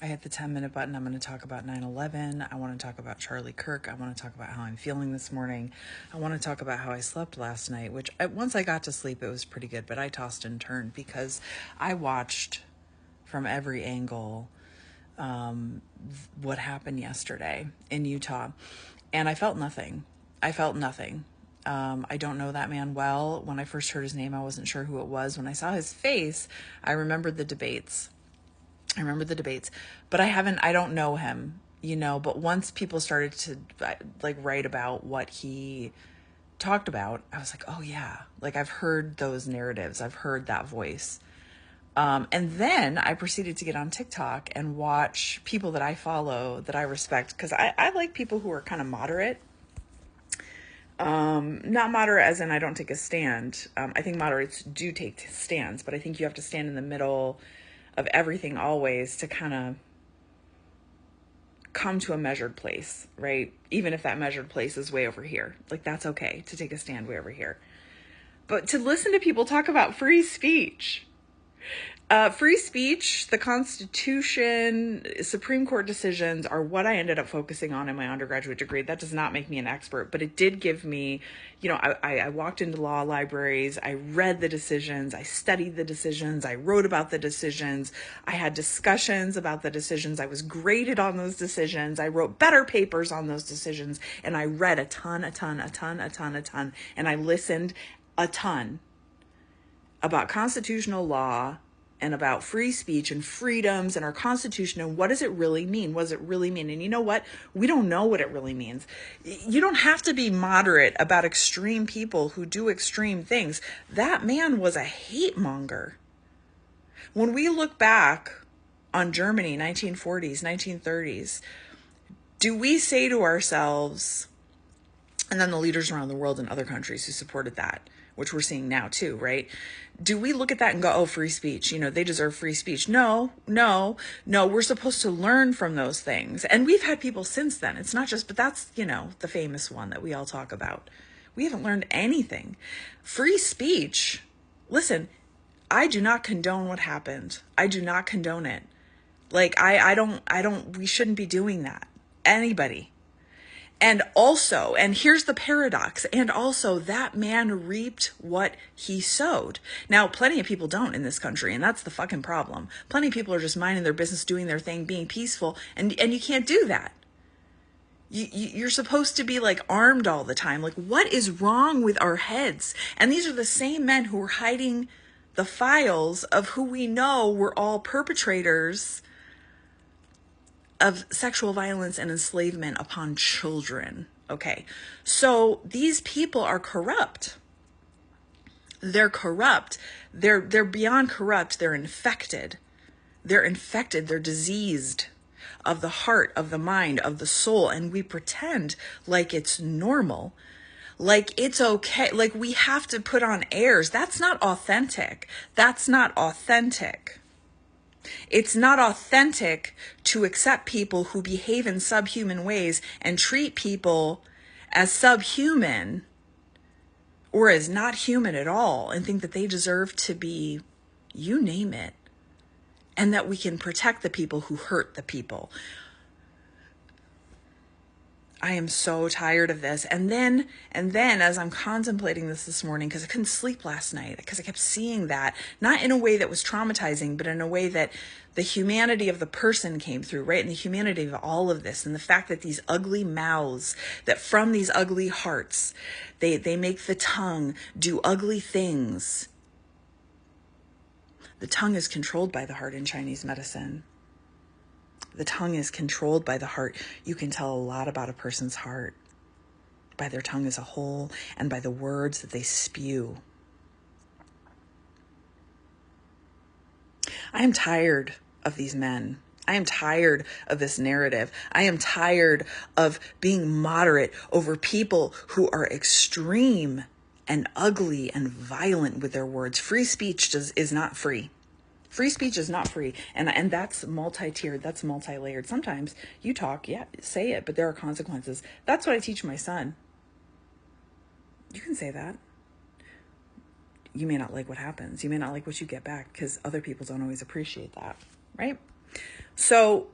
I hit the 10-minute button. I'm going to talk about 9/11. I want to talk about Charlie Kirk. I want to talk about how I'm feeling this morning. I want to talk about how I slept last night, which once I got to sleep, it was pretty good, but I tossed and turned because I watched from every angle what happened yesterday in Utah, and I felt nothing. I felt nothing. I don't know that man well. When I first heard his name, I wasn't sure who it was. When I saw his face, I remembered the debates. But I don't know him, but once people started to like write about what he talked about, I was like, oh yeah, like I've heard those narratives. I've heard that voice. And then I proceeded to get on TikTok and watch people that I follow, that I respect, because I like people who are kind of moderate. Not moderate as in I don't take a stand. I think moderates do take stands, but I think you have to stand in the middle of everything always to kind of come to a measured place, right? Even if that measured place is way over here. Like, that's okay to take a stand way over here. But to listen to people talk about free speech, free speech, the Constitution, Supreme Court decisions are what I ended up focusing on in my undergraduate degree. That does not make me an expert, but it did give me, I walked into law libraries, I read the decisions, I studied the decisions, I wrote about the decisions, I had discussions about the decisions, I was graded on those decisions, I wrote better papers on those decisions, and I read a ton, and I listened a ton about constitutional law and about free speech and freedoms and our Constitution and what does it really mean? What does it really mean? And you know what? We don't know what it really means. You don't have to be moderate about extreme people who do extreme things. That man was a hate monger. When we look back on Germany, 1940s, 1930s, do we say to ourselves, and then the leaders around the world in other countries who supported that, which we're seeing now too, right? Do we look at that and go, oh, free speech, they deserve free speech? No, we're supposed to learn from those things. And we've had people since then. It's not just, but that's, the famous one that we all talk about. We haven't learned anything. Free speech, listen, I do not condone what happened. I do not condone it. Like, we shouldn't be doing that. Anybody. And also, and here's the paradox, and also that man reaped what he sowed. Now, plenty of people don't in this country, and that's the fucking problem. Plenty of people are just minding their business, doing their thing, being peaceful, and you can't do that. You're supposed to be like armed all the time. Like, what is wrong with our heads? And these are the same men who are hiding the files of who we know were all perpetrators of sexual violence and enslavement upon children. Okay, so these people are corrupt. They're corrupt. They're beyond corrupt. They're infected. They're diseased of the heart, of the mind, of the soul. And we pretend like it's normal, like it's okay. Like we have to put on airs. That's not authentic. That's not authentic. It's not authentic to accept people who behave in subhuman ways and treat people as subhuman or as not human at all and think that they deserve to be, you name it, and that we can protect the people who hurt the people. I am so tired of this. And then as I'm contemplating this morning, because I couldn't sleep last night, because I kept seeing that, not in a way that was traumatizing, but in a way that the humanity of the person came through, right? And the humanity of all of this, and the fact that these ugly mouths, that from these ugly hearts, they make the tongue do ugly things. The tongue is controlled by the heart in Chinese medicine. The tongue is controlled by the heart. You can tell a lot about a person's heart by their tongue as a whole and by the words that they spew. I am tired of these men. I am tired of this narrative. I am tired of being moderate over people who are extreme and ugly and violent with their words. Free speech is not free. Free speech is not free. And that's multi-tiered. That's multi-layered. Sometimes you talk, yeah, say it, but there are consequences. That's what I teach my son. You can say that. You may not like what happens. You may not like what you get back because other people don't always appreciate that, right? So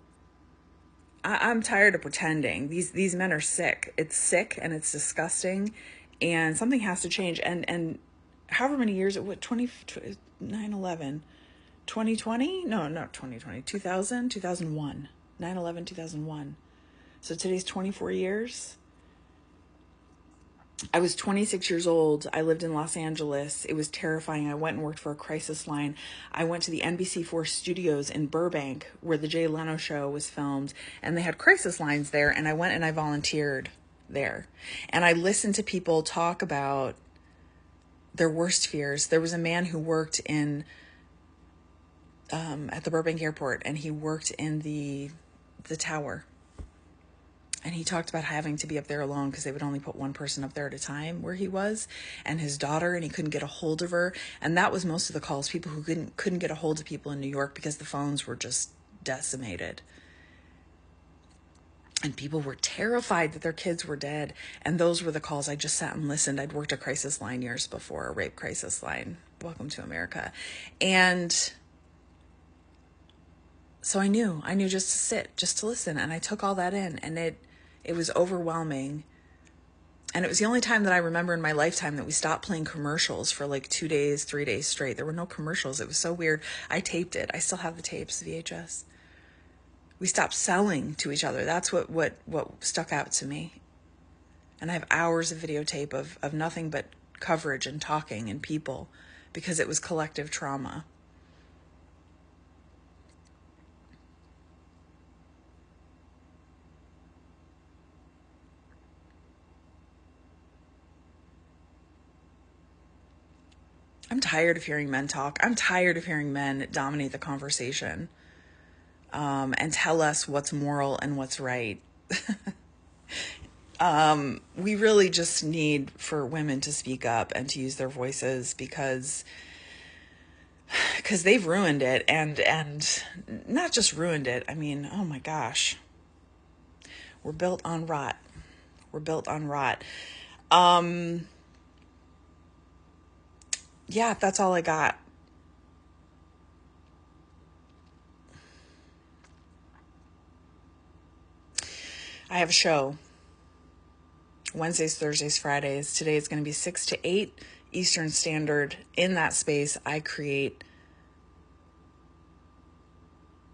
I'm tired of pretending. These men are sick. It's sick and it's disgusting, and something has to change. And however many years it would 9/11, 2020? No, not 2020. 2000, 2001. 9/11, 2001. So today's 24 years. I was 26 years old. I lived in Los Angeles. It was terrifying. I went and worked for a crisis line. I went to the NBC4 studios in Burbank where the Jay Leno show was filmed, and they had crisis lines there, and I went and I volunteered there. And I listened to people talk about their worst fears. There was a man who worked in at the Burbank airport, and he worked in the tower. And he talked about having to be up there alone because they would only put one person up there at a time where he was, and his daughter, and he couldn't get a hold of her. And that was most of the calls, people who couldn't get a hold of people in New York because the phones were just decimated. And people were terrified that their kids were dead. And those were the calls. I just sat and listened. I'd worked a crisis line years before, a rape crisis line. Welcome to America. And so I knew just to sit, just to listen. And I took all that in, and it was overwhelming. And it was the only time that I remember in my lifetime that we stopped playing commercials for like 2 days, 3 days straight. There were no commercials. It was so weird. I taped it. I still have the tapes, VHS. We stopped selling to each other. That's what stuck out to me. And I have hours of videotape of nothing but coverage and talking and people, because it was collective trauma. I'm tired of hearing men talk. I'm tired of hearing men dominate the conversation and tell us what's moral and what's right. We really just need for women to speak up and to use their voices, because they've ruined it, and not just ruined it. I mean, oh my gosh, we're built on rot. We're built on rot. Yeah, that's all I got. I have a show Wednesdays, Thursdays, Fridays. Today it's going to be 6 to 8 Eastern Standard. In that space, I create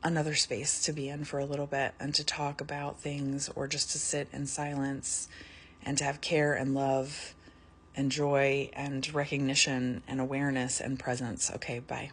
another space to be in for a little bit and to talk about things, or just to sit in silence and to have care and love and joy and recognition and awareness and presence. Okay, bye.